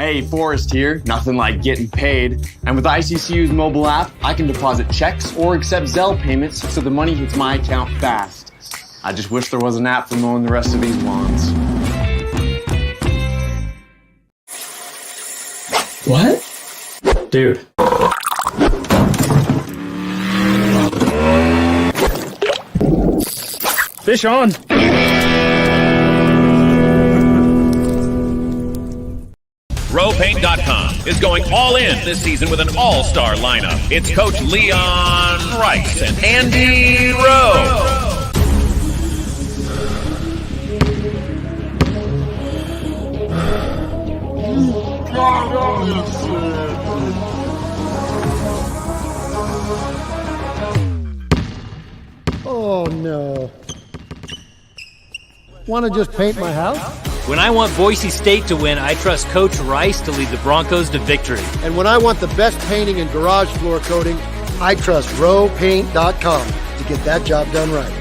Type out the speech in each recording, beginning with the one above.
Hey, Forrest here. Nothing like getting paid. And with ICCU's mobile app, I can deposit checks or accept Zelle payments so the money hits my account fast. I just wish there was an app for mowing the rest of these lawns. What? Dude. Fish on. RowPaint.com is going all in this season with an all-star lineup. It's Coach Leon Rice and Andy Rowe. Oh, no. Want to just paint my house? When I want Boise State to win, I trust Coach Rice to lead the Broncos to victory. And when I want the best painting and garage floor coating, I trust RowPaint.com to get that job done right.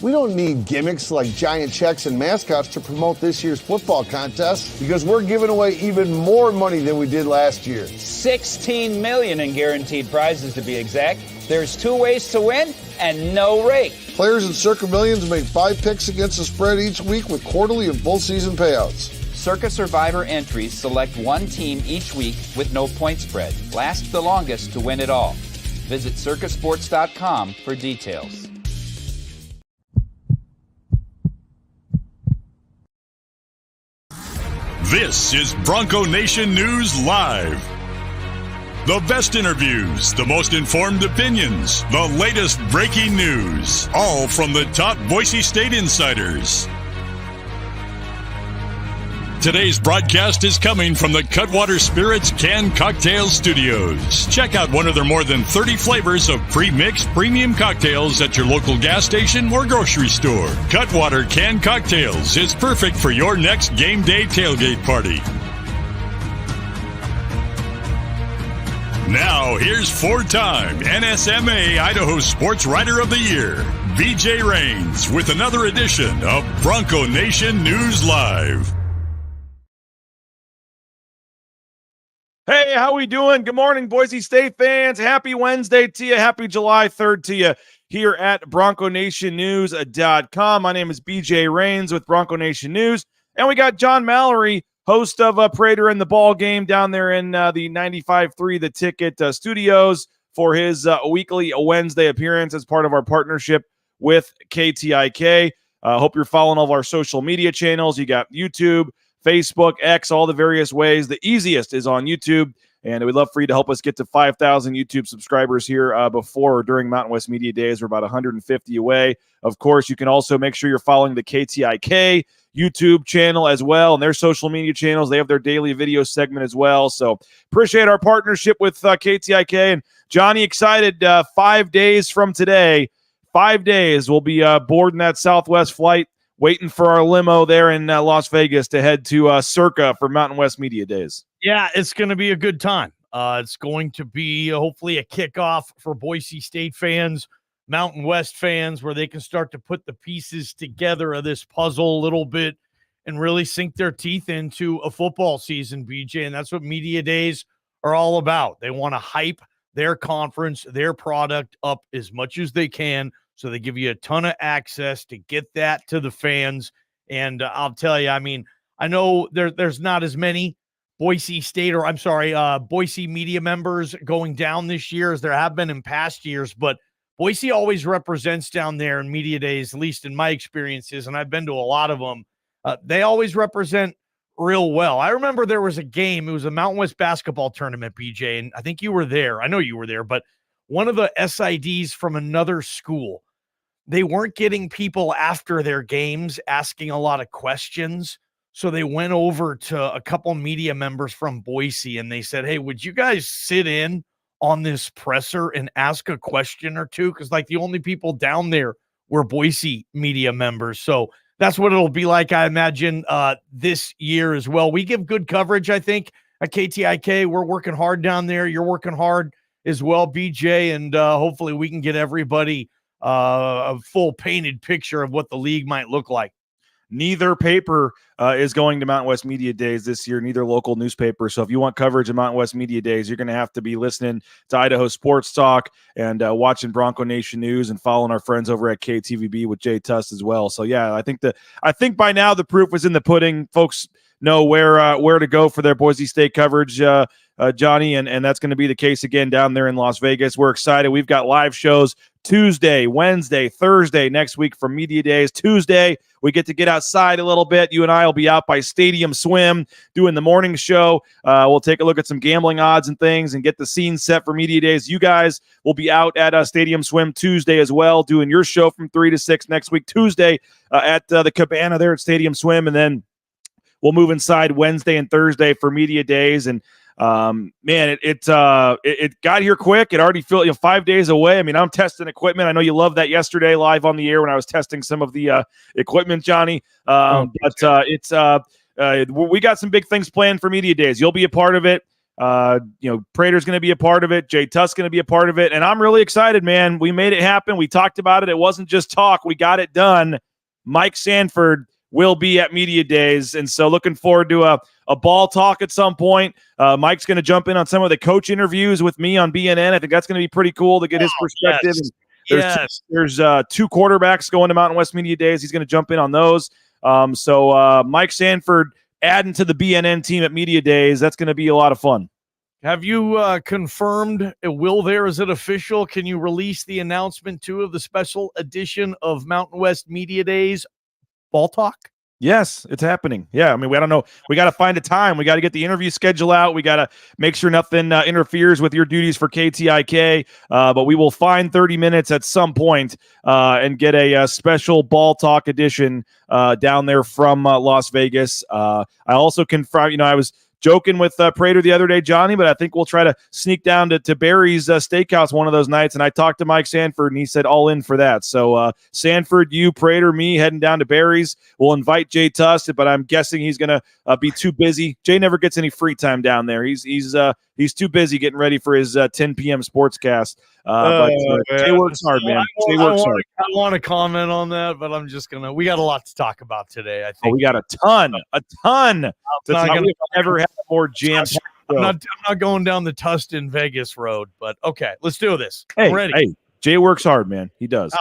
We don't need gimmicks like giant checks and mascots to promote this year's football contest because we're giving away even more money than we did last year. $16 million in guaranteed prizes to be exact. There's 2 ways to win and no rake. Players in Circa Millions make 5 picks against the spread each week with quarterly and full season payouts. Circa Survivor entries select 1 team each week with no point spread. Last the longest to win it all. Visit circasports.com for details. This is Bronco Nation News Live. The best interviews, the most informed opinions, the latest breaking news, all from the top Boise State insiders. Today's broadcast is coming from the Cutwater Spirits Canned Cocktail Studios. Check out one of their more than 30 flavors of pre-mixed premium cocktails at your local gas station or grocery store. Cutwater Canned Cocktails is perfect for your next game day tailgate party. Now, here's 4-time NSMA Idaho Sports Writer of the Year, BJ Rains, with another edition of Bronco Nation News Live. Hey, how we doing? Good morning, Boise State fans. Happy Wednesday to you. Happy July 3rd to you here at BroncoNationNews.com. My name is BJ Rains with Bronco Nation News, and we got John Mallory, host of Prater in the Ball Game down there in the 95.3 The Ticket studios for his weekly Wednesday appearance as part of our partnership with KTIK. Hope you're following all of our social media channels. You got YouTube, Facebook, X, all the various ways. The easiest is on YouTube, and we'd love for you to help us get to 5,000 YouTube subscribers here before or during Mountain West Media Days. We're about 150 away. Of course, you can also make sure you're following the KTIK YouTube channel as well, and their social media channels. They have their daily video segment as well. So appreciate our partnership with KTIK. And Johnny, excited 5 days from today. 5 days we'll be boarding that Southwest flight, waiting for our limo there in Las Vegas to head to Circa for Mountain West Media Days. Yeah, it's going to be a good time. It's going to be hopefully a kickoff for Boise State fans, Mountain West fans, where they can start to put the pieces together of this puzzle a little bit and really sink their teeth into a football season, BJ. And that's what media days are all about. They want to hype their conference, their product up as much as they can. So they give you a ton of access to get that to the fans. And I'll tell you, I mean, I know there's not as many Boise media members going down this year as there have been in past years, but Boise always represents down there in media days, at least in my experiences, and I've been to a lot of them. They always represent real well. I remember there was a game. It was a Mountain West basketball tournament, BJ, and I think you were there. I know you were there, but one of the SIDs from another school, they weren't getting people after their games asking a lot of questions. So they went over to a couple media members from Boise and they said, hey, would you guys sit in on this presser and ask a question or two? Because like the only people down there were Boise media members. So that's what it'll be like, I imagine, this year as well. We give good coverage, I think, at KTIK. We're working hard down there. You're working hard as well, BJ, and hopefully we can get everybody a full painted picture of what the league might look like. neither paper is going to Mountain West Media Days this year, neither local newspaper. So if you want coverage of Mountain West Media Days, you're going to have to be listening to Idaho Sports Talk and watching Bronco Nation News and following our friends over at KTVB with Jay Tust as well. So yeah, I think by now the proof was in the pudding. Folks know where to go for their Boise State coverage, Johnny, and that's going to be the case again down there in Las Vegas. We're excited. We've got live shows Tuesday, Wednesday, Thursday next week for Media Days. Tuesday, we get to get outside a little bit. You and I will be out by Stadium Swim doing the morning show. We'll take a look at some gambling odds and things and get the scene set for Media Days. You guys will be out at Stadium Swim Tuesday as well, doing your show from 3 to 6 next week. Tuesday at the Cabana there at Stadium Swim, and then we'll move inside Wednesday and Thursday for Media Days. And man, it got here quick. It already feels 5 days away. I mean, I'm testing equipment. I know you loved that yesterday live on the air when I was testing some of the equipment, Johnny. We got some big things planned for Media Days. You'll be a part of it. Prater's going to be a part of it. Jay Tusk's going to be a part of it. And I'm really excited, man. We made it happen. We talked about it. It wasn't just talk. We got it done. Mike Sanford will be at Media Days. And so looking forward to a ball talk at some point. Mike's going to jump in on some of the coach interviews with me on BNN. I think that's going to be pretty cool to get his perspective. Yes. There's two quarterbacks going to Mountain West Media Days. He's going to jump in on those. So Mike Sanford adding to the BNN team at Media Days. That's going to be a lot of fun. Have you confirmed Will there? Is it official? Can you release the announcement too of the special edition of Mountain West Media Days Ball Talk? Yes, it's happening. Yeah, I mean, I don't know. We got to find a time. We got to get the interview schedule out. We got to make sure nothing interferes with your duties for KTIK. But we will find 30 minutes at some point and get a special Ball Talk edition down there from Las Vegas. I also confirm, I was joking with Prater the other day, Johnny, but I think we'll try to sneak down to Barry's Steakhouse one of those nights. And I talked to Mike Sanford, and he said all in for that. So Sanford, you, Prater, me, heading down to Barry's. We'll invite Jay Tust, but I'm guessing he's going to be too busy. Jay never gets any free time down there. He's too busy getting ready for his 10 p.m. sportscast. But Jay works hard, man. Jay works hard. I want to comment on that, but I'm just we got a lot to talk about today. I think we got a ton. We've never had a more jam. I'm not going down the Tustin Vegas road, but okay, let's do this. I'm ready. Hey, Jay works hard, man. He does.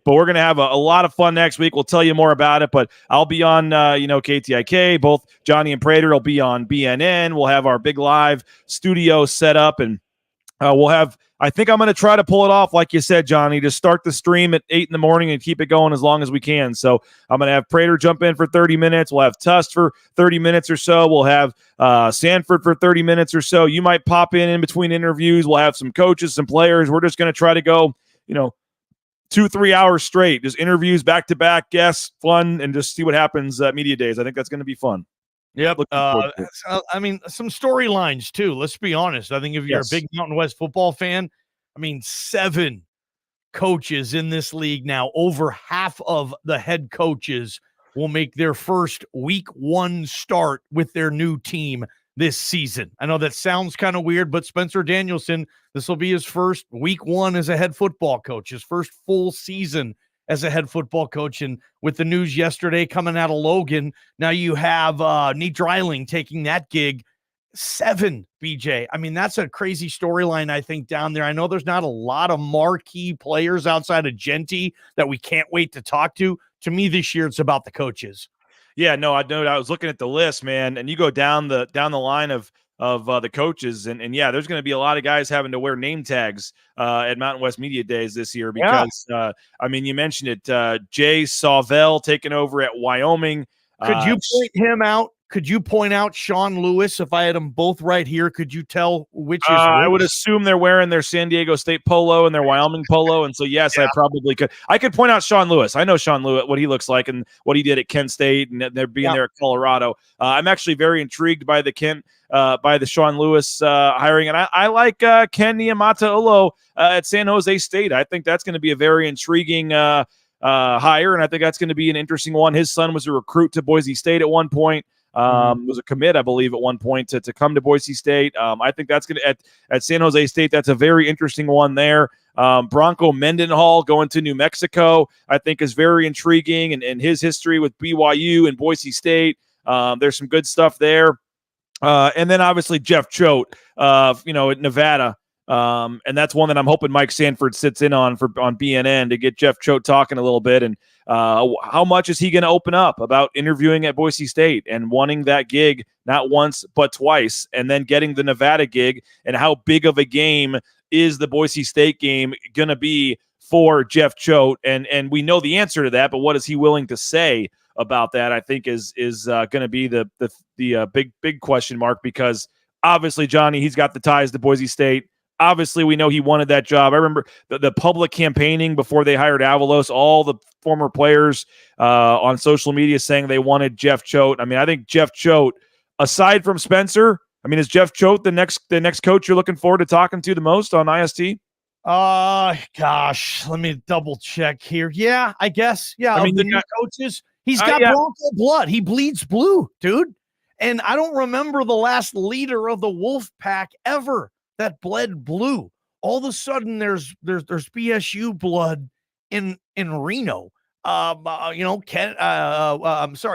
But we're going to have a lot of fun next week. We'll tell you more about it, but I'll be on, KTIK. Both Johnny and Prater will be on BNN. We'll have our big live studio set up, and I think I'm going to try to pull it off, like you said, Johnny, to start the stream at 8 in the morning and keep it going as long as we can. So I'm going to have Prater jump in for 30 minutes. We'll have Tust for 30 minutes or so. We'll have Sanford for 30 minutes or so. You might pop in between interviews. We'll have some coaches, some players. We're just going to try to go, 2-3 hours straight, just interviews back-to-back, guests, fun, and just see what happens at Media Days. I think that's going to be fun. Yep. I mean, some storylines too. Let's be honest. I think if you're a big Mountain West football fan, 7 coaches in this league now, over half of the head coaches will make their first week 1 start with their new team this season. I know that sounds kind of weird, but Spencer Danielson, this will be his first week 1 as a head football coach, his first full season as a head football coach. And with the news yesterday coming out of Logan, now you have Nate Dreiling taking that gig. 7, BJ. That's a crazy storyline, I think, down there. I know there's not a lot of marquee players outside of Genty that we can't wait to talk to. To me, this year, it's about the coaches. Yeah, no, I know. I was looking at the list, man, and you go down the line of the coaches, and yeah, there's going to be a lot of guys having to wear name tags at Mountain West Media Days this year because, you mentioned it, Jay Sauvel taking over at Wyoming. Could you point him out? Could you point out Sean Lewis? If I had them both right here, could you tell which is I would assume they're wearing their San Diego State polo and their Wyoming polo, and so yes, I probably could. I could point out Sean Lewis. I know Sean Lewis, what he looks like and what he did at Kent State, and they're being there at Colorado. I'm actually very intrigued by the Sean Lewis hiring, and I like Ken Niamata-Ulo at San Jose State. I think that's going to be a very intriguing hire, and I think that's going to be an interesting one. His son was a recruit to Boise State at one point. Was a commit, I believe, at one point to come to Boise State. I think that's going to at San Jose State. That's a very interesting one there. Bronco Mendenhall going to New Mexico, I think, is very intriguing, and his history with BYU and Boise State. There's some good stuff there. And then obviously Jeff Choate, at Nevada. And that's one that I'm hoping Mike Sanford sits in on BNN to get Jeff Choate talking a little bit. And how much is he going to open up about interviewing at Boise State and wanting that gig not once but twice, and then getting the Nevada gig, and how big of a game is the Boise State game going to be for Jeff Choate? And we know the answer to that, but what is he willing to say about that, I think is going to be the big question mark, because obviously, Johnny, he's got the ties to Boise State. Obviously, we know he wanted that job. I remember the public campaigning before they hired Avalos, all the former players on social media saying they wanted Jeff Choate. I mean, I think Jeff Choate, aside from Spencer, is Jeff Choate the next coach you're looking forward to talking to the most on IST? Gosh, let me double check here. Yeah, I guess. Yeah, the new coaches. He's got yeah. Bronco blood. He bleeds blue, dude. And I don't remember the last leader of the Wolf Pack ever that bled blue. All of a sudden, there's BSU blood in Reno.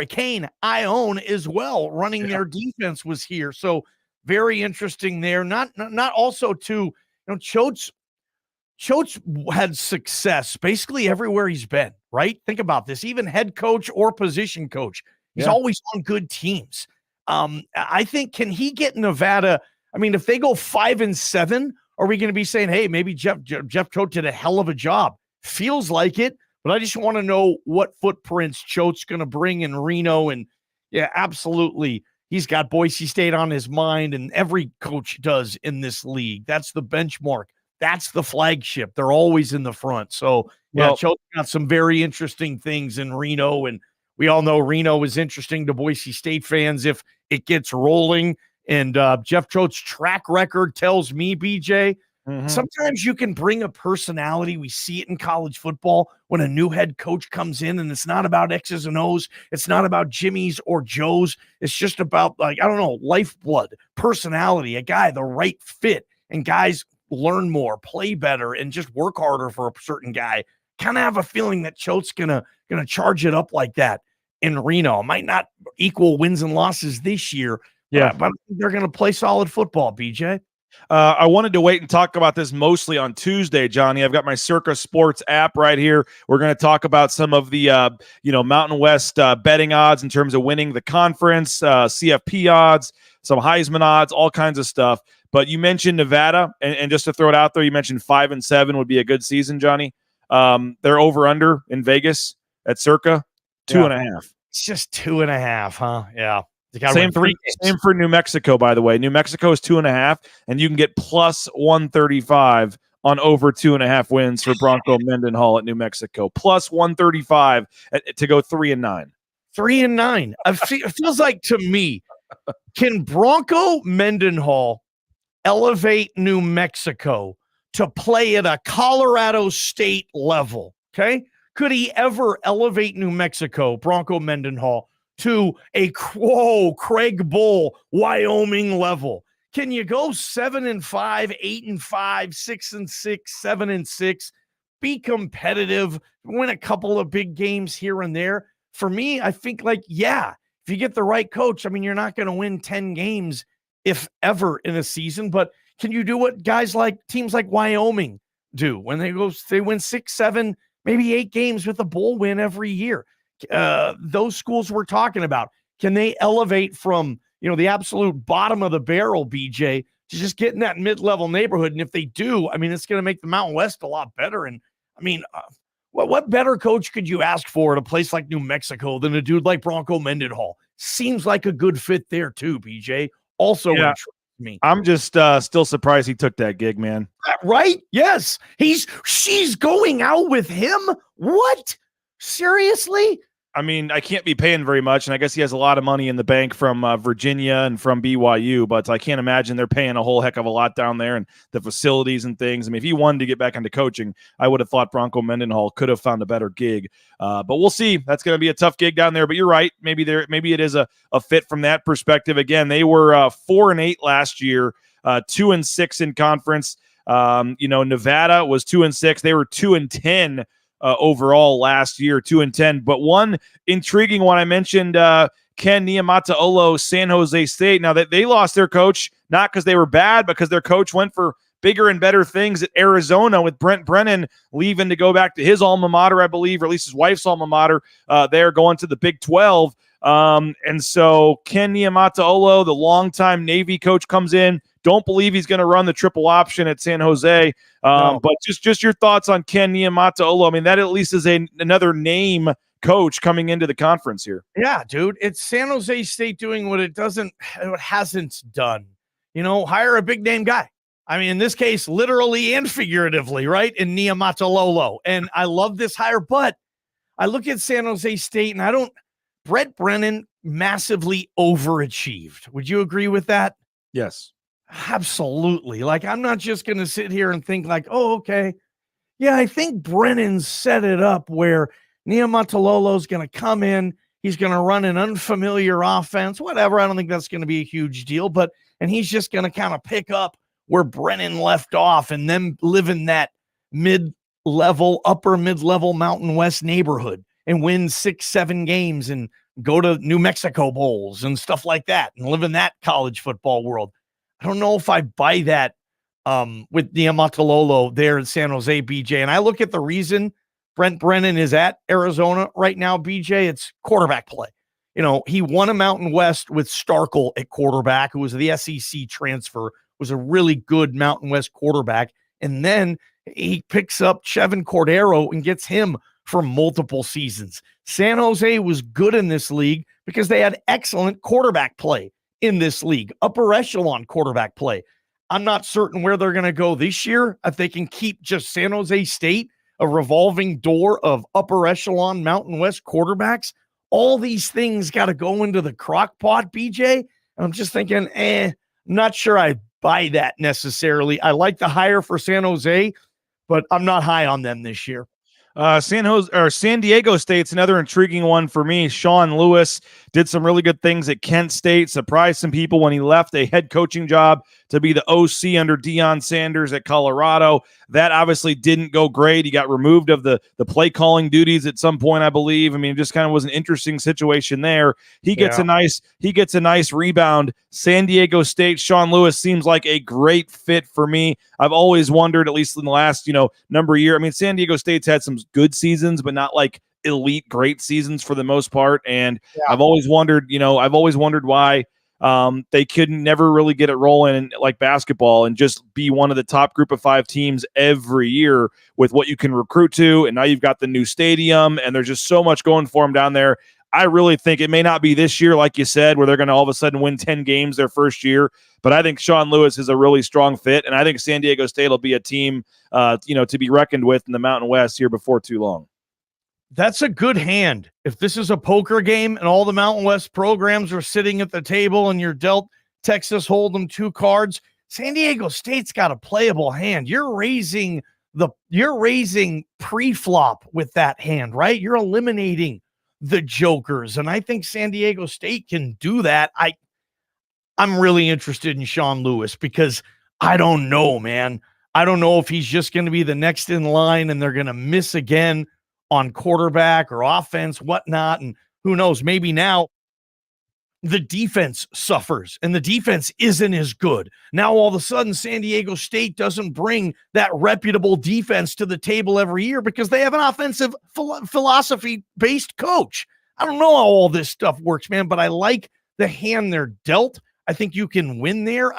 Kane Ione as well, running their defense, was here. So very interesting there. Not also to, Choate's had success basically everywhere he's been, right? Think about this. Even head coach or position coach, he's always on good teams. I think, can he get Nevada? I mean, if they go 5-7, are we going to be saying, hey, maybe Jeff Choate did a hell of a job? Feels like it, but I just want to know what footprints Choate's going to bring in Reno. And yeah, absolutely. He's got Boise State on his mind, and every coach does in this league. That's the benchmark. That's the flagship. They're always in the front. So, Choate's got some very interesting things in Reno, and we all know Reno is interesting to Boise State fans if it gets rolling. And Jeff Choate's track record tells me, BJ, sometimes you can bring a personality. We see it in college football when a new head coach comes in, and it's not about X's and O's. It's not about Jimmy's or Joe's. It's just about, lifeblood, personality, a guy, the right fit, and guys learn more, play better, and just work harder for a certain guy. Kind of have a feeling that Choate's gonna charge it up like that in Reno. Might not equal wins and losses this year, but they're gonna play solid football, BJ. I wanted to wait and talk about this mostly on Tuesday, Johnny. I've got my Circa Sports app right here. We're going to talk about some of the, Mountain West betting odds in terms of winning the conference, CFP odds, some Heisman odds, all kinds of stuff. But you mentioned Nevada, and just to throw it out there, you mentioned 5-7 would be a good season, Johnny. They're over/under in Vegas at Circa 2.5. It's just 2.5, huh? Yeah. Same for New Mexico, by the way. New Mexico is 2.5, and you can get plus 135 on over 2.5 wins for Bronco Mendenhall at New Mexico. Plus 135 to go 3-9. 3-9. It feels like to me, can Bronco Mendenhall elevate New Mexico to play at a Colorado State level? Okay. Could he ever elevate New Mexico, Bronco Mendenhall, to a Craig Bull, Wyoming level? Can you go 7-5, 8-5, 6-6, 7-6, be competitive, win a couple of big games here and there? For me, I think if you get the right coach, you're not going to win 10 games if ever in a season, but can you do what teams like Wyoming do when they win 6, 7, maybe 8 games with a bowl win every year? Those schools we're talking about, can they elevate from, the absolute bottom of the barrel, BJ, to just get in that mid-level neighborhood? And if they do, it's going to make the Mountain West a lot better. And what better coach could you ask for at a place like New Mexico than a dude like Bronco Mendenhall? Seems like a good fit there too, BJ. Also, me. I'm just still surprised he took that gig, man. Right? Yes. She's going out with him. What? Seriously? I can't be paying very much, and I guess he has a lot of money in the bank from Virginia and from BYU, but I can't imagine they're paying a whole heck of a lot down there and the facilities and things. If he wanted to get back into coaching, I would have thought Bronco Mendenhall could have found a better gig. But we'll see. That's going to be a tough gig down there, but you're right. Maybe it is a fit from that perspective. Again, they were 4-8 last year, 2-6 in conference. Nevada was 2-6. They were 2-10 overall last year, 2-10. But one intriguing one I mentioned, Ken Niumatalolo, San Jose State. Now that they lost their coach, not because they were bad, because their coach went for bigger and better things at Arizona, with Brent Brennan leaving to go back to his alma mater, I believe, or at least his wife's alma mater. They're going to the Big 12. And so Ken Niumatalolo, the longtime Navy coach, comes in. Don't believe he's going to run the triple option at San Jose. No. But just your thoughts on Ken Niumatalolo. I mean, that at least is another name coach coming into the conference here. Yeah, dude. It's San Jose State doing what it hasn't done. Hire a big name guy. I mean, in this case, literally and figuratively, right? In Niumatalolo. And I love this hire, but I look at San Jose State and Brett Brennan massively overachieved. Would you agree with that? Yes. Absolutely. Like, I'm not just going to sit here and think like, oh, okay. Yeah, I think Brennan set it up where Niumatalolo's going to come in. He's going to run an unfamiliar offense, whatever. I don't think that's going to be a huge deal, and he's just going to kind of pick up where Brennan left off and then live in that upper mid-level Mountain West neighborhood and win 6-7 games and go to New Mexico Bowls and stuff like that and live in that college football world. I don't know if I buy that with Niumatalolo there in San Jose, BJ. And I look at the reason Brent Brennan is at Arizona right now, BJ, it's quarterback play. He won a Mountain West with Starkel at quarterback, who was the SEC transfer, was a really good Mountain West quarterback. And then he picks up Chevin Cordero and gets him for multiple seasons. San Jose was good in this league because they had excellent quarterback play in this league, upper echelon quarterback play. I'm not certain where they're going to go this year. If they can keep just San Jose State a revolving door of upper echelon Mountain West quarterbacks, all these things got to go into the crock pot, BJ. And I'm just thinking, I'm not sure I buy that necessarily. I like the hire for San Jose, but I'm not high on them this year. San Diego State's another intriguing one for me. Sean Lewis did some really good things at Kent State, surprised some people when he left a head coaching job to be the OC under Deion Sanders at Colorado. That obviously didn't go great. He got removed of the play calling duties at some point, I believe. I mean, it just kind of was an interesting situation there. He gets a nice rebound. San Diego State, Sean Lewis seems like a great fit for me. I've always wondered, at least in the last, number of years. I mean, San Diego State's had some good seasons, but not like elite great seasons for the most part. And I've always wondered why they could never really get it rolling like basketball and just be one of the top group of 5 teams every year with what you can recruit to. And now you've got the new stadium and there's just so much going for them down there. I really think it may not be this year, like you said, where they're going to all of a sudden win 10 games their first year. But I think Sean Lewis is a really strong fit. And I think San Diego State will be a team, to be reckoned with in the Mountain West here before too long. That's a good hand. If this is a poker game and all the Mountain West programs are sitting at the table and you're dealt Texas Hold'em 2 cards, San Diego State's got a playable hand. You're raising pre-flop with that hand, right? You're eliminating the jokers. And I think San Diego State can do that. I'm really interested in Sean Lewis because I don't know, man. I don't know if he's just going to be the next in line and they're going to miss again on quarterback or offense, whatnot. And who knows, maybe now the defense suffers and the defense isn't as good. Now, all of a sudden, San Diego State doesn't bring that reputable defense to the table every year because they have an offensive philosophy-based coach. I don't know how all this stuff works, man, but I like the hand they're dealt. I think you can win there.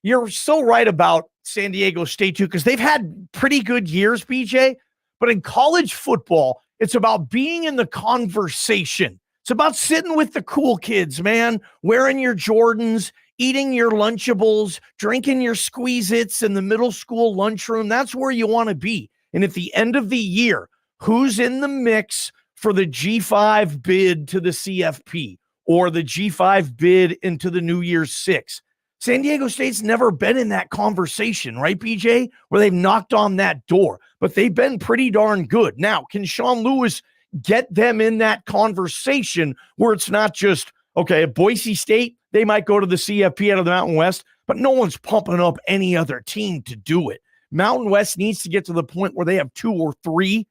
You're so right about San Diego State, too, because they've had pretty good years, BJ. But in college football, it's about being in the conversation. It's about sitting with the cool kids, man, wearing your Jordans, eating your Lunchables, drinking your Squeeze-Its in the middle school lunchroom. That's where you want to be. And at the end of the year, who's in the mix for the G5 bid to the CFP or the G5 bid into the New Year's Six? San Diego State's never been in that conversation, right, BJ, where they've knocked on that door, but they've been pretty darn good. Now, can Sean Lewis get them in that conversation where it's not just, okay, at Boise State, they might go to the CFP out of the Mountain West, but no one's pumping up any other team to do it. Mountain West needs to get to the point where they have 2 or 3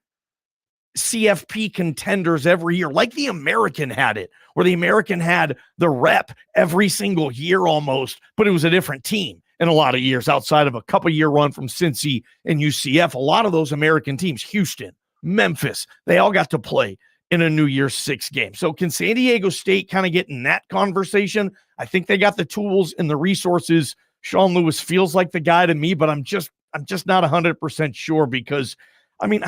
CFP contenders every year, like the American had it, where the American had the rep every single year almost, but it was a different team in a lot of years outside of a couple-year run from Cincy and UCF. A lot of those American teams, Houston, Memphis, they all got to play in a New Year's 6 game. So can San Diego State kind of get in that conversation? I think they got the tools and the resources. Sean Lewis feels like the guy to me, but I'm just not 100% sure because, I mean,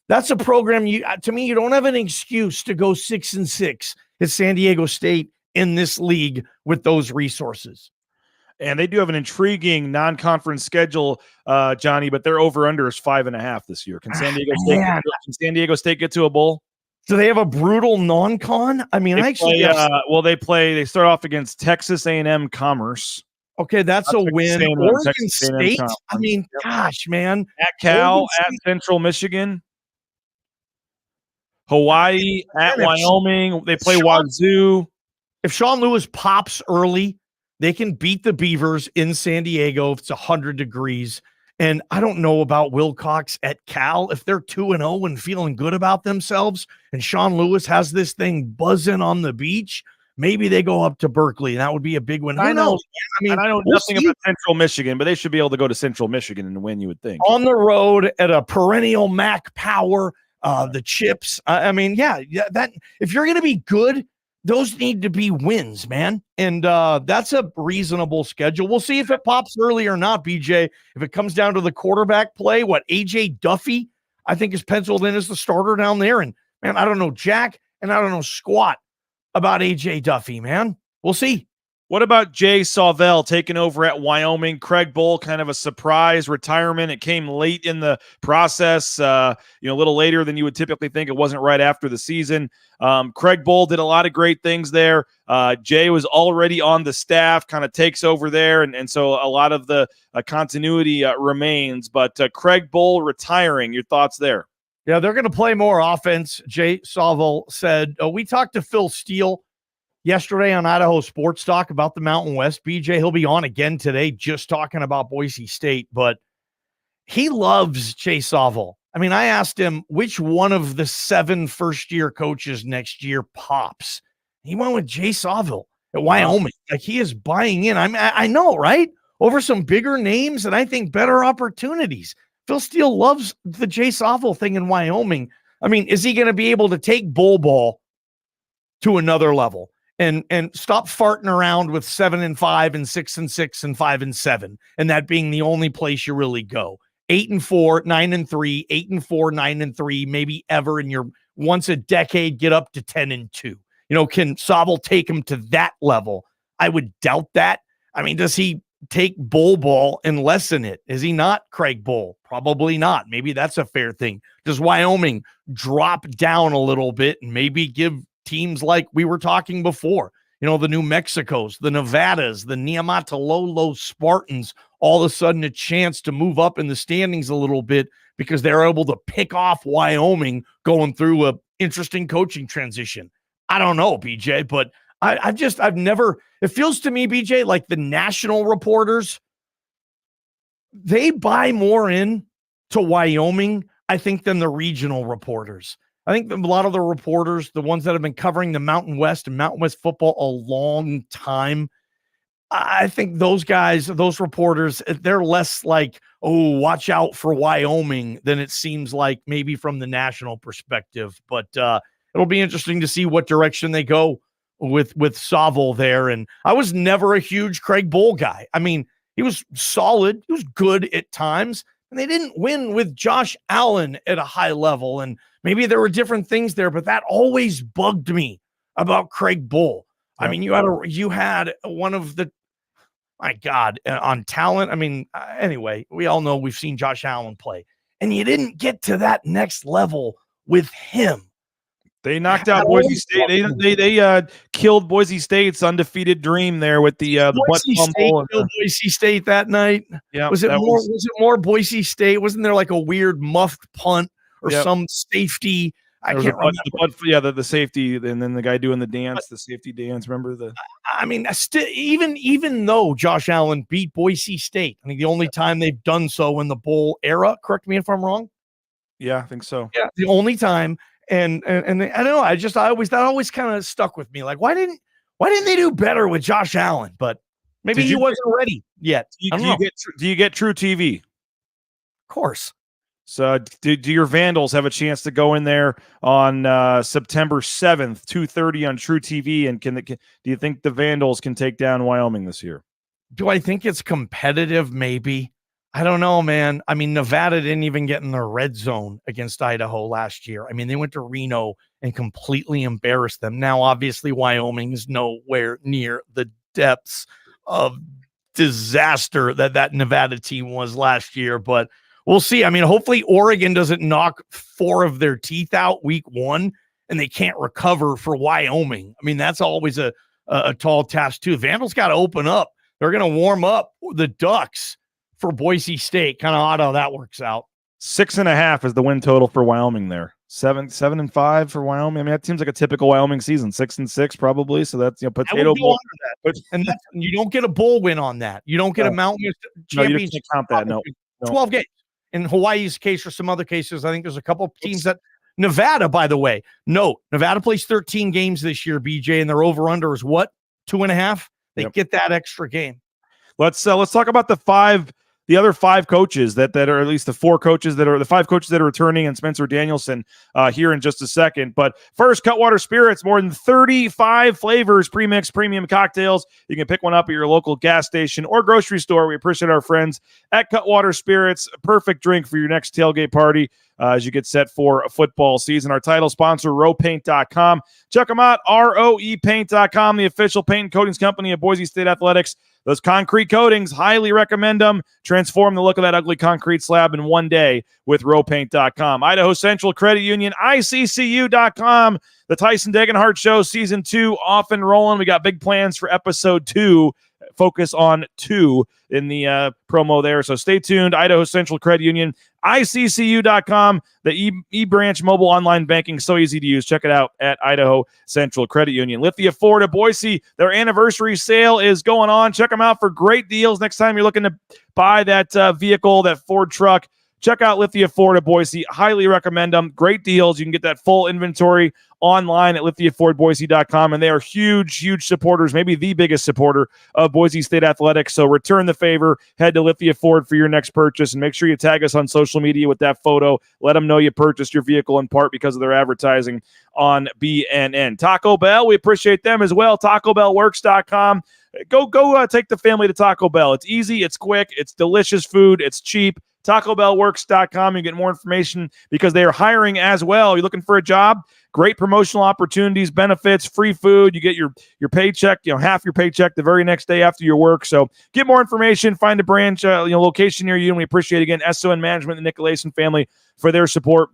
that's a program to me, you don't have an excuse to go 6-6 at San Diego State in this league with those resources. And they do have an intriguing non-conference schedule, Johnny, but their over-under is 5.5 this year. Can San Diego State get to a bowl? Do they have a brutal non-con? I mean, they start off against Texas A&M Commerce. Okay, that's a win. Oregon State. I mean, gosh, man. At Cal, at Central Michigan. Hawaii, at Wyoming. They play Wazoo. If Sean Lewis pops early, they can beat the Beavers in San Diego if it's 100 degrees. And I don't know about Wilcox at Cal. If they're 2-0 and feeling good about themselves and Sean Lewis has this thing buzzing on the beach, maybe they go up to Berkeley. That would be a big win. Who knows? I mean, I know nothing about Central Michigan, but they should be able to go to Central Michigan and win, you would think. On the road at a perennial MAC power, the chips. That if you're going to be good, those need to be wins, man. And that's a reasonable schedule. We'll see if it pops early or not, BJ. If it comes down to the quarterback play, AJ Duffy, I think, is penciled in as the starter down there. And, man, I don't know jack and I don't know squat about AJ Duffy, man. We'll see. What about Jay Sauvel taking over at Wyoming? Craig Bohl, kind of a surprise retirement. It came late in the process, a little later than you would typically think. It wasn't right after the season. Craig Bohl did a lot of great things there. Jay was already on the staff, kind of takes over there, and so a lot of the continuity remains. But Craig Bohl retiring, your thoughts there? Yeah, they're going to play more offense. Jay Sauvel said, we talked to Phil Steele yesterday on Idaho Sports Talk about the Mountain West. BJ, he'll be on again today just talking about Boise State, but he loves Jay Sauvel. I mean, I asked him which one of the 7 first-year coaches next year pops. He went with Jay Sauvel at Wyoming. Like, he is buying in. I know, right? Over some bigger names and I think better opportunities. Phil Steele loves the Jay Sauvel thing in Wyoming. I mean, is he going to be able to take bull ball to another level? And stop farting around with 7-5 and 6-6 and 5-7, and that being the only place you really go. 8-4, 9-3, 8-4, 9-3, maybe ever in your once a decade get up to 10-2. Can Sauvel take him to that level? I would doubt that. I mean, does he take bull ball and lessen it? Is he not Craig Bohl? Probably not. Maybe that's a fair thing. Does Wyoming drop down a little bit and maybe give teams like we were talking before, the New Mexicos, the Nevadas, the Niamatalolo Spartans, all of a sudden a chance to move up in the standings a little bit because they're able to pick off Wyoming going through a interesting coaching transition? I don't know, BJ, but I've never, it feels to me, BJ, like the national reporters, they buy more in to Wyoming, I think, than the regional reporters. I think a lot of the reporters, the ones that have been covering the Mountain West and Mountain West football a long time, I think those guys, those reporters, they're less like, oh, watch out for Wyoming than it seems like maybe from the national perspective. But it'll be interesting to see what direction they go with Sauvel there. And I was never a huge Craig Bohl guy. I mean, he was solid. He was good at times. And they didn't win with Josh Allen at a high level. And maybe there were different things there, but that always bugged me about Craig Bohl. I mean, you had one of the, my God, on talent. I mean, anyway, we all know we've seen Josh Allen play, and you didn't get to that next level with him. They knocked out Boise State. They killed Boise State's undefeated dream there with the Boise State killed Boise State that night. Yeah, was it more Boise State? Wasn't there like a weird muffed punt or some safety I can't remember. The safety, and then the guy doing the dance, the safety dance. Remember the? I mean, even though Josh Allen beat Boise State, I think the only time they've done so in the bowl era. Correct me if I'm wrong. Yeah, I think so. Yeah, the only time. And I don't know. That always kind of stuck with me. Like, why didn't they do better with Josh Allen? But maybe he wasn't ready yet. Do you get True TV? Of course. So do your Vandals have a chance to go in there on September 7th, 2:30 on True TV? And do you think the Vandals can take down Wyoming this year? Do I think it's competitive? Maybe. I don't know, man. I mean, Nevada didn't even get in the red zone against Idaho last year. I mean, they went to Reno and completely embarrassed them. Now, obviously, Wyoming is nowhere near the depths of disaster that Nevada team was last year, but we'll see. I mean, hopefully Oregon doesn't knock 4 of their teeth out week 1 and they can't recover for Wyoming. I mean, that's always a tall task too. Vandals got to open up. They're going to warm up the Ducks for Boise State. Kind of odd how that works out. 6.5 is the win total for Wyoming there. 7-5 for Wyoming. I mean, that seems like a typical Wyoming season. 6-6 probably. So that's potato bowl. And you don't get a bowl win on that. You don't get a Mountain West championship. You can't count that. No. 12 games. In Hawaii's case or some other cases, I think there's a couple of teams that Nevada, by the way, Nevada plays 13 games this year, BJ, and their over-under is what? 2.5? They get that extra game. Let's talk about the other 5 coaches that are, at least the 4 coaches that are the 5 coaches that are returning, and Spencer Danielson here in just a second. But first, Cutwater Spirits, more than 35 flavors, pre-mixed premium cocktails. You can pick one up at your local gas station or grocery store. We appreciate our friends at Cutwater Spirits. A perfect drink for your next tailgate party as you get set for a football season. Our title sponsor, rowpaint.com. Check them out, roepaint.com, the official paint and coatings company of Boise State Athletics. Those concrete coatings, highly recommend them. Transform the look of that ugly concrete slab in one day with rowpaint.com. Idaho Central Credit Union, ICCU.com. The Tyson Degenhart Show, Season 2, off and rolling. We got big plans for Episode 2. Focus on 2 in the promo there. So stay tuned. Idaho Central Credit Union, ICCU.com. The eBranch mobile online banking, so easy to use. Check it out at Idaho Central Credit Union. Lithia Ford of Boise, their anniversary sale is going on. Check them out for great deals. Next time you're looking to buy that vehicle, that Ford truck, check out Lithia Ford of Boise. Highly recommend them. Great deals. You can get that full inventory online at lithiafordboise.com, and they are huge supporters, maybe the biggest supporter of Boise State Athletics. So return the favor. Head to Lithia Ford for your next purchase, and make sure you tag us on social media with that photo. Let them know you purchased your vehicle in part because of their advertising on BNN. Taco Bell, we appreciate them as well. TacoBellWorks.com. Go take the family to Taco Bell. It's easy, it's quick, it's delicious food, it's cheap. TacoBellWorks.com. You get more information because they are hiring as well. You're looking for a job? Great promotional opportunities, benefits, free food. You get your paycheck, half your paycheck the very next day after your work. So get more information. Find a branch, location near you. And we appreciate, again, SON Management and the Nicolason family for their support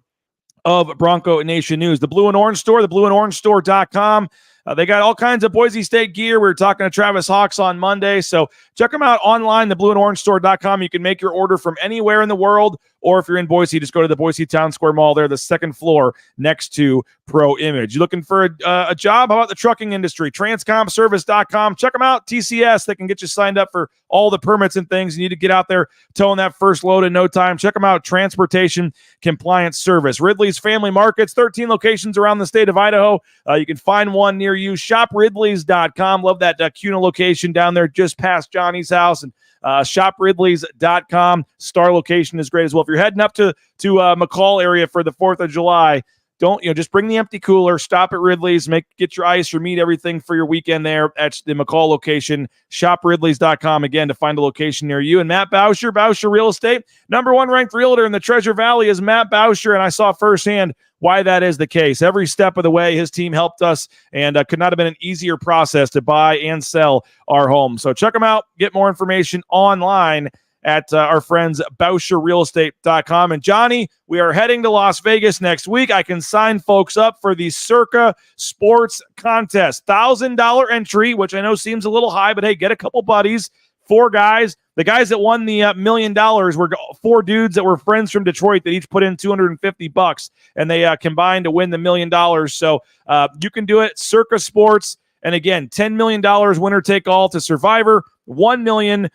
of Bronco Nation News. The Blue and Orange Store, theblueandorangestore.com. They got all kinds of Boise State gear. We were talking to Travis Hawks on Monday. So check them out online, theblueandorangestore.com. You can make your order from anywhere in the world, or if you're in Boise, just go to the Boise Town Square Mall there, the second floor next to Pro Image. You looking for a job? How about the trucking industry? Transcomservice.com. Check them out. TCS, they can get you signed up for all the permits and things. You need to get out there towing that first load in no time. Check them out. Transportation Compliance Service. Ridley's Family Markets, 13 locations around the state of Idaho. You can find one near you. ShopRidleys.com. Love that CUNA location down there just past Johnny's house. And ShopRidleys.com. Star location is great as well. If you're heading up to McCall area for the 4th of July, don't just bring the empty cooler. Stop at Ridley's. Get your ice, your meat, everything for your weekend there at the McCall location. ShopRidleys.com again to find a location near you. And Matt Bauscher Real Estate, #1 ranked realtor in the Treasure Valley is Matt Bauscher, and I saw firsthand why that is the case. Every step of the way, his team helped us, and could not have been an easier process to buy and sell our home. So check them out. Get more information online at our friends BauscherRealEstate.com. And Johnny, we are heading to Las Vegas next week. I can sign folks up for the Circa Sports Contest. $1,000 entry, which I know seems a little high, but hey, get a couple buddies. 4 guys. The guys that won the $1 million were 4 dudes that were friends from Detroit that each put in $250, and they combined to win the $1 million. So you can do it. Circa Sports. And again, $10 million winner take all to Survivor, $1 million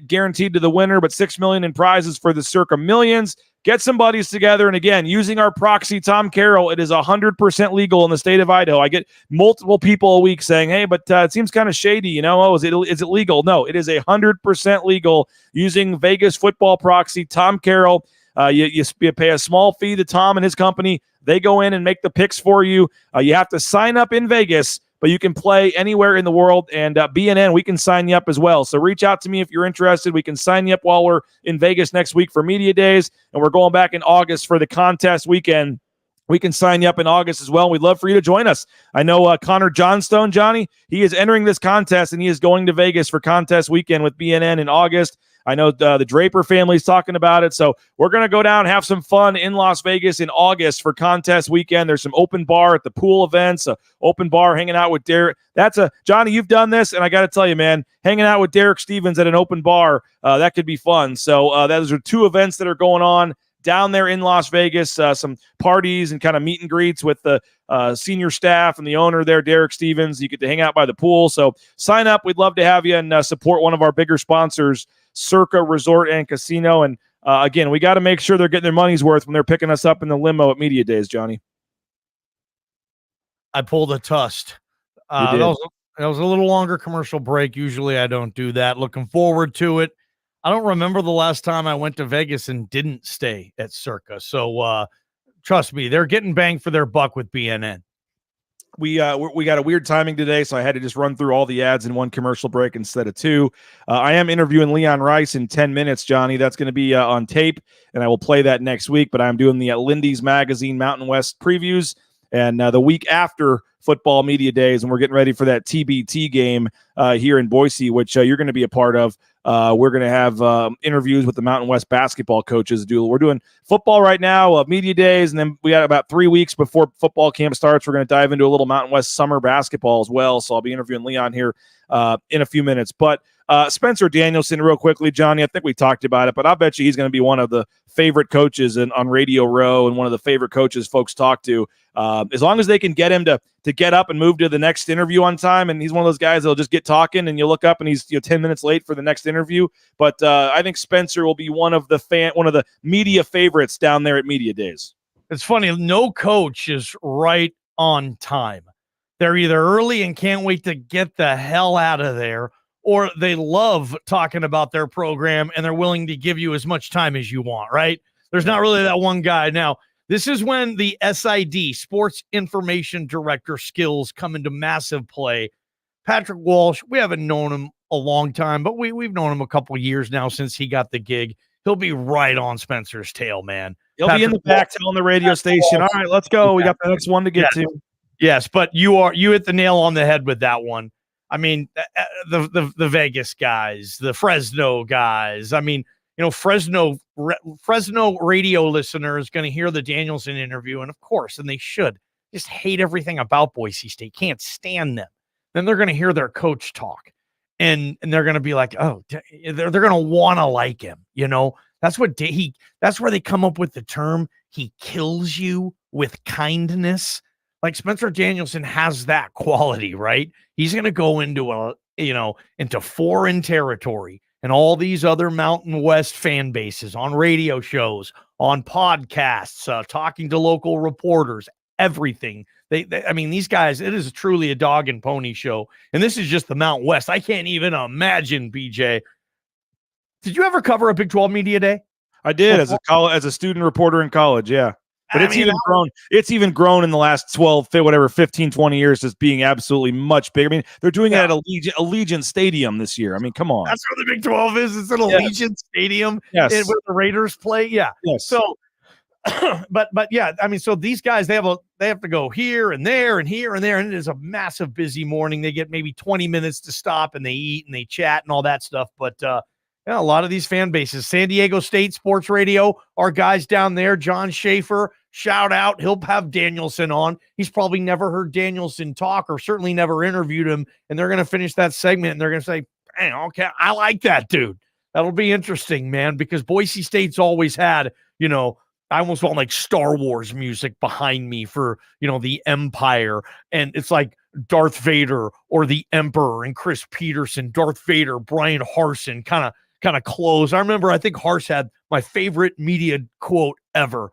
guaranteed to the winner, but $6 million in prizes for the Circa Millions. Get some buddies together. And again, using our proxy, Tom Carroll, it is 100% legal in the state of Idaho. I get multiple people a week saying, hey, but it seems kind of shady, Oh, is it legal? No, it is 100% legal using Vegas football proxy, Tom Carroll. You pay a small fee to Tom and his company. They go in and make the picks for you. You have to sign up in Vegas, but you can play anywhere in the world, and BNN, we can sign you up as well. So reach out to me if you're interested. We can sign you up while we're in Vegas next week for Media Days, and we're going back in August for the contest weekend. We can sign you up in August as well. We'd love for you to join us. I know Connor Johnstone, Johnny, he is entering this contest, and he is going to Vegas for contest weekend with BNN in August. I know the Draper family's talking about it. So we're going to go down and have some fun in Las Vegas in August for contest weekend. There's some open bar at the pool events, open bar hanging out with Derek. Johnny, you've done this, and I got to tell you, man, hanging out with Derek Stevens at an open bar, that could be fun. So those are 2 events that are going on down there in Las Vegas, some parties and kind of meet and greets with the senior staff and the owner there, Derek Stevens. You get to hang out by the pool. So sign up. We'd love to have you and support one of our bigger sponsors, Circa Resort and Casino. And again, we got to make sure they're getting their money's worth when they're picking us up in the limo at Media Days, Johnny. I pulled a Tust. That was a little longer commercial break. Usually I don't do that. Looking forward to it. I don't remember the last time I went to Vegas and didn't stay at Circa. So trust me, they're getting bang for their buck with BNN. We got a weird timing today, so I had to just run through all the ads in one commercial break instead of 2. I am interviewing Leon Rice in 10 minutes, Johnny. That's going to be on tape, and I will play that next week. But I'm doing the Lindy's Magazine Mountain West previews, and the week after football media days, and we're getting ready for that TBT game here in Boise, which you're going to be a part of. We're going to have interviews with the Mountain West basketball coaches. We're doing football right now, media days, and then we got about 3 weeks before football camp starts. We're going to dive into a little Mountain West summer basketball as well. So I'll be interviewing Leon here in a few minutes. But Spencer Danielson, real quickly, Johnny, I think we talked about it, but I bet you he's going to be one of the favorite coaches on Radio Row and one of the favorite coaches folks talk to. As long as they can get him to get up and move to the next interview on time, and he's one of those guys that'll just get talking, and you look up and he's 10 minutes late for the next interview. But I think Spencer will be one of the media favorites down there at Media Days. It's funny, no coach is right on time. They're either early and can't wait to get the hell out of there, or they love talking about their program and they're willing to give you as much time as you want, right? There's not really that one guy. Now, this is when the SID, Sports Information Director skills, come into massive play. Patrick Walsh, we haven't known him a long time, but we've known him a couple years now since he got the gig. He'll be right on Spencer's tail, man. He'll be in the back telling the radio station, all right, let's go. We got the next one to get to. Yes, but you hit the nail on the head with that one. I mean, the Vegas guys, the Fresno guys. I mean, Fresno radio listener is going to hear the Danielson interview, and of course, and they should, just hate everything about Boise State, can't stand them. Then they're going to hear their coach talk, and they're going to be like, oh, they're going to want to like him. That's where they come up with the term, he kills you with kindness. Like Spencer Danielson has that quality, right? He's going to go into into foreign territory and all these other Mountain West fan bases on radio shows, on podcasts, talking to local reporters, everything. I mean, these guys, it is truly a dog and pony show. And this is just the Mountain West. I can't even imagine, BJ. Did you ever cover a Big 12 Media Day? I did as a student reporter in college. Yeah. But it's even grown in the last 15, 20 years as being absolutely much bigger. I mean, they're doing it at Allegiant Stadium this year. I mean, come on. That's where the Big 12 is. It's at Allegiant Stadium. Yes. Where the Raiders play. Yeah. Yes. So, but yeah, I mean, so these guys, they have to go here and there and here and there. And it is a massive busy morning. They get maybe 20 minutes to stop and they eat and they chat and all that stuff. But, a lot of these fan bases, San Diego State Sports Radio, our guys down there, John Schaefer, shout out. He'll have Danielson on. He's probably never heard Danielson talk or certainly never interviewed him. And they're going to finish that segment and they're going to say, Okay, I like that, dude. That'll be interesting, man, because Boise State's always had, I almost want like Star Wars music behind me for, the Empire. And it's like Darth Vader or the Emperor and Chris Peterson, Darth Vader, Brian Harsin, kind of close. I think Hars had my favorite media quote ever.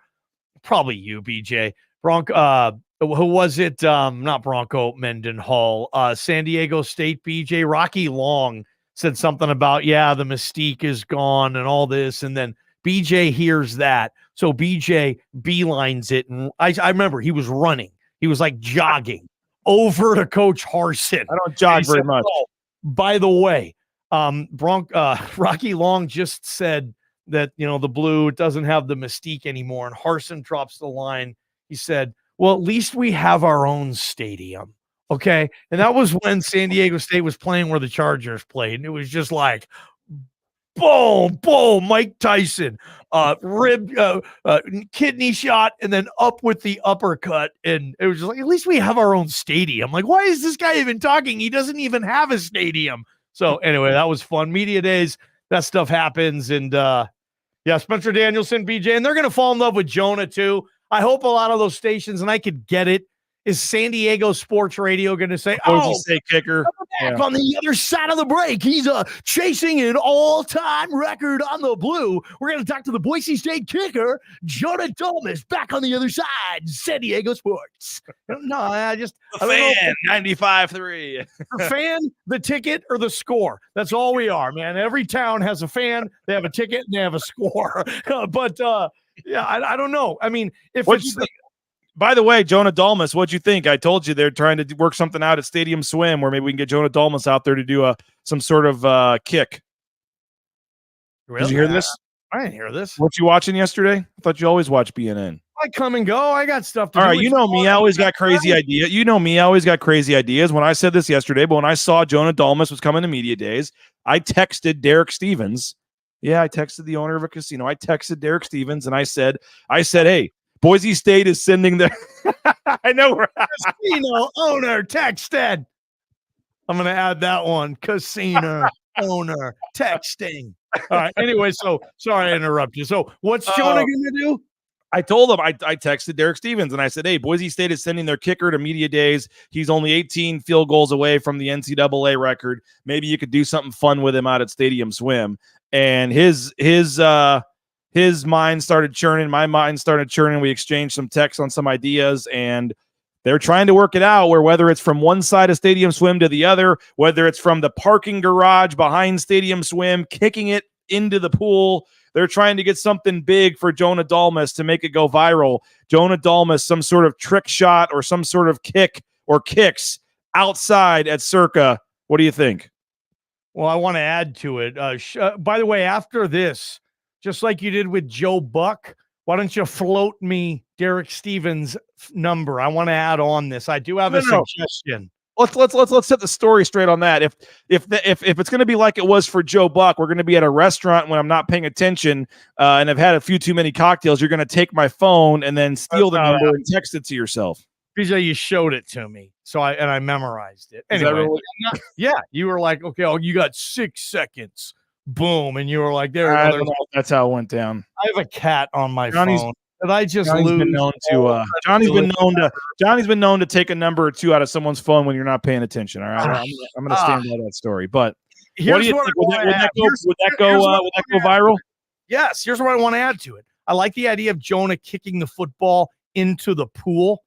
Probably you, BJ. Bronco, who was it? Not Bronco Mendenhall, San Diego State, BJ. Rocky Long said something about, the mystique is gone and all this. And then BJ hears that. So BJ beelines it. And I remember he was running. He was like jogging over to Coach Harsin. I don't jog very much. Oh, by the way, Rocky Long just said that, the blue doesn't have the mystique anymore. And Harsin drops the line. He said, well, at least we have our own stadium. Okay. And that was when San Diego State was playing where the Chargers played. And it was just like, boom, boom, Mike Tyson, kidney shot, and then up with the uppercut. And it was just like, at least we have our own stadium. Like, why is this guy even talking? He doesn't even have a stadium. So anyway, that was fun. Media days, that stuff happens. And Spencer Danielson, BJ, and they're going to fall in love with Jonah too. I hope a lot of those stations, and I could get it, is San Diego Sports Radio going to say, State kicker on the other side of the break. He's chasing an all-time record on the blue. We're going to talk to the Boise State kicker, Jonah Dolmas, back on the other side, San Diego Sports. No, I just... fan, 95.3. The fan, the ticket, or the score. That's all we are, man. Every town has a fan, they have a ticket, and they have a score. I don't know. I mean, if what it's... By the way, Jonah Dolmas, what'd you think? I told you they're trying to work something out at Stadium Swim where maybe we can get Jonah Dolmas out there to do some sort of kick. Really? Did you hear this? I didn't hear this. What you watching yesterday? I thought you always watch BNN. I come and go. I got stuff to do. All right, you know me. I always got crazy ideas. You know me. I always got crazy ideas. When I said this yesterday, but when I saw Jonah Dolmas was coming to media days, I texted Derek Stevens. Yeah, I texted the owner of a casino. I texted Derek Stevens, and I said, hey, Boise State is sending their I know casino owner texted. I'm going to add that one. Casino owner texting. All right. Anyway, so sorry I interrupted you. So what's Jonah going to do? I told him, I texted Derek Stevens and I said, hey, Boise State is sending their kicker to media days. He's only 18 field goals away from the NCAA record. Maybe you could do something fun with him out at Stadium Swim. And his mind started churning. My mind started churning. We exchanged some texts on some ideas, and they're trying to work it out where whether it's from one side of Stadium Swim to the other, whether it's from the parking garage behind Stadium Swim, kicking it into the pool, they're trying to get something big for Jonah Dolmas to make it go viral. Jonah Dolmas, some sort of trick shot or some sort of kick or kicks outside at Circa. What do you think? Well, I want to add to it. By the way, after this, just like you did with Joe Buck, why don't you float me Derek Stevens' number? I want to add on this. I do have a suggestion. Let's set the story straight on that. If it's going to be like it was for Joe Buck, we're going to be at a restaurant when I'm not paying attention and I've had a few too many cocktails. You're going to take my phone and then steal the number and text it to yourself. BJ, you showed it to me, so I memorized it. Anyway, yeah, you were like, okay, you got 6 seconds. Boom, and you were like, there. I don't know if that's how it went down. I have a cat on my phone. Did I just Johnny's lose? Johnny's been known to take a number or two out of someone's phone when you're not paying attention. All right, I'm going to stand by that story. But what do you think? Would that go viral? Yes. Here's what I want to add to it. I like the idea of Jonah kicking the football into the pool.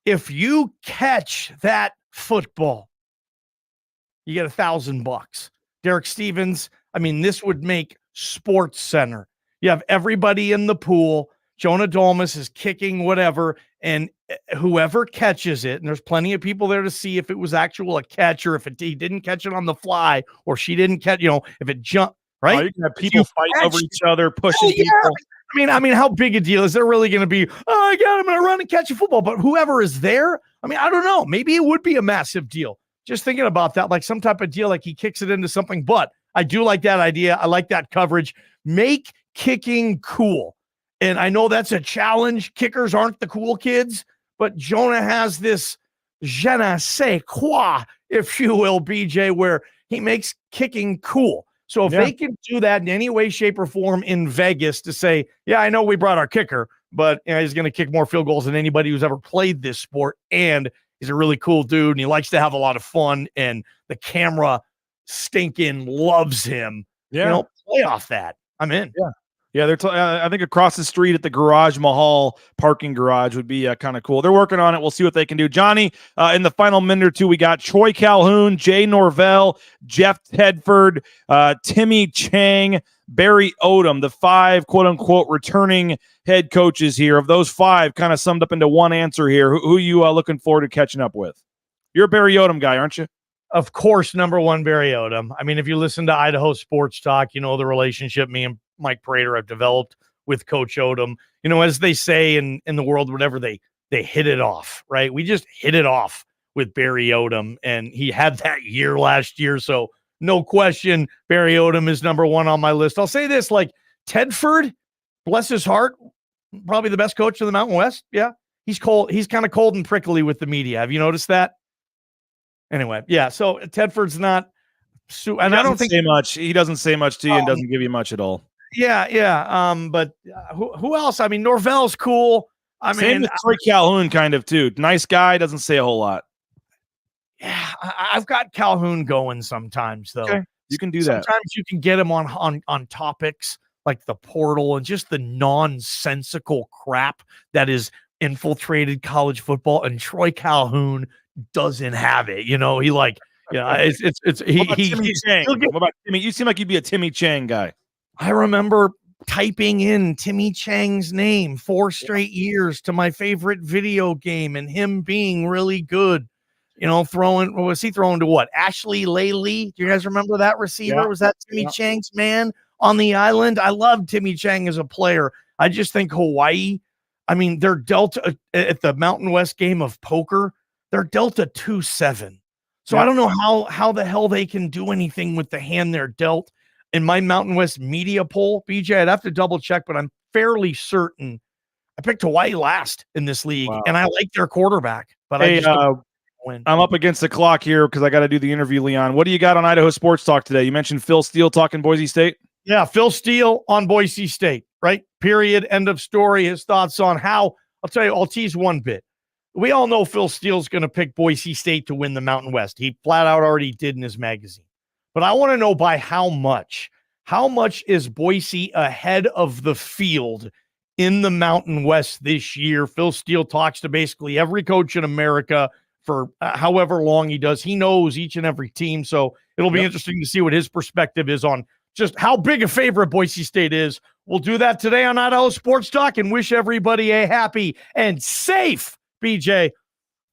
If you catch that football, you get $1,000. Derek Stevens, I mean, this would make Sports Center. You have everybody in the pool. Jonah Dolmas is kicking whatever, and whoever catches it, and there's plenty of people there to see if it was a catch or if he didn't catch it on the fly or she didn't catch, if it jumped, right? Oh, you can have people fight over each other, pushing people. I mean, how big a deal is there really going to be? Oh, I'm going to run and catch a football. But whoever is there, I don't know. Maybe it would be a massive deal. Just thinking about that, like some type of deal, like he kicks it into something. But I do like that idea. I like that coverage. Make kicking cool. And I know that's a challenge. Kickers aren't the cool kids, but Jonah has this je ne sais quoi, if you will, BJ, where he makes kicking cool. So if they can do that in any way, shape, or form in Vegas to say, yeah, I know we brought our kicker, but he's going to kick more field goals than anybody who's ever played this sport. And he's a really cool dude, and he likes to have a lot of fun, and the camera stinking loves him. Play off that. I'm in. Yeah, they're I think across the street at the Garage Mahal parking garage would be kind of cool. They're working on it. We'll see what they can do. Johnny, in the final minute or two, we got Troy Calhoun, Jay Norvell, Jeff Tedford, Timmy Chang, Barry Odom, the 5 quote-unquote returning head coaches here. Of those 5, kind of summed up into one answer here. Who are you looking forward to catching up with? You're a Barry Odom guy, aren't you? Of course, number one, Barry Odom. I mean, if you listen to Idaho Sports Talk, you know the relationship me and Mike Prater have developed with Coach Odom. You know, as they say in the world, whatever, they hit it off, right? We just hit it off with Barry Odom, and he had that year last year. So no question, Barry Odom is number one on my list. I'll say this, like Tedford, bless his heart, probably the best coach in the Mountain West. Yeah, he's cold. He's kind of cold and prickly with the media. Have you noticed that? Anyway, yeah. So Tedford's not, and I don't think say much. He doesn't say much to you and doesn't give you much at all. Yeah. But who else? I mean, Norvell's cool. Same with Troy Calhoun, kind of too. Nice guy, doesn't say a whole lot. Yeah, I've got Calhoun going sometimes though. Okay. You can do that. Sometimes you can get him on topics like the portal and just the nonsensical crap that is infiltrated college football. And Troy Calhoun doesn't have it. You know, he like, it's he. Timmy Chang. What about Timmy? You seem like you'd be a Timmy Chang guy. I remember typing in Timmy Chang's name 4 straight years to my favorite video game and him being really good. You know, was he throwing to what? Ashley Laley? Do you guys remember that receiver? Yeah. Was that Timmy Chang's man on the island? I loved Timmy Chang as a player. I just think Hawaii, I mean, they're dealt at the Mountain West game of poker, they're dealt a 2-7. So I don't know how the hell they can do anything with the hand they're dealt. In my Mountain West media poll, BJ, I'd have to double check, but I'm fairly certain I picked Hawaii last in this league, and I like their quarterback. But I just don't win. I'm up against the clock here because I got to do the interview, Leon. What do you got on Idaho Sports Talk today? You mentioned Phil Steele talking Boise State. Yeah, Phil Steele on Boise State, right? Period. End of story. His thoughts on how, I'll tell you, I'll tease one bit. We all know Phil Steele's going to pick Boise State to win the Mountain West. He flat out already did in his magazine. But I want to know by how much. How much is Boise ahead of the field in the Mountain West this year? Phil Steele talks to basically every coach in America for however long he does. He knows each and every team. So it'll be interesting to see what his perspective is on just how big a favorite Boise State is. We'll do that today on Idaho Sports Talk and wish everybody a happy and safe, BJ,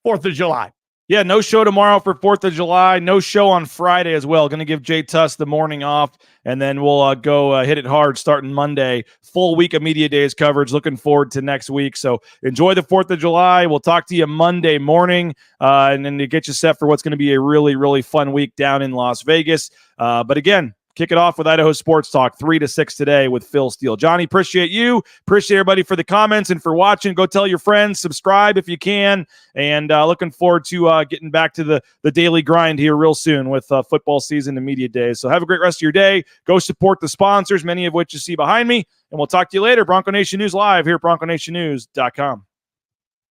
4th of July. Yeah, no show tomorrow for 4th of July. No show on Friday as well. Going to give Jay Tuss the morning off, and then we'll go hit it hard starting Monday. Full week of Media Days coverage. Looking forward to next week. So enjoy the 4th of July. We'll talk to you Monday morning, and then to get you set for what's going to be a really, really fun week down in Las Vegas. But again, kick it off with Idaho Sports Talk, 3 to 6 today with Phil Steele. Johnny, appreciate you. Appreciate everybody for the comments and for watching. Go tell your friends. Subscribe if you can. And looking forward to getting back to the daily grind here real soon with football season and media days. So have a great rest of your day. Go support the sponsors, many of which you see behind me. And we'll talk to you later. Bronco Nation News Live here at BroncoNationNews.com.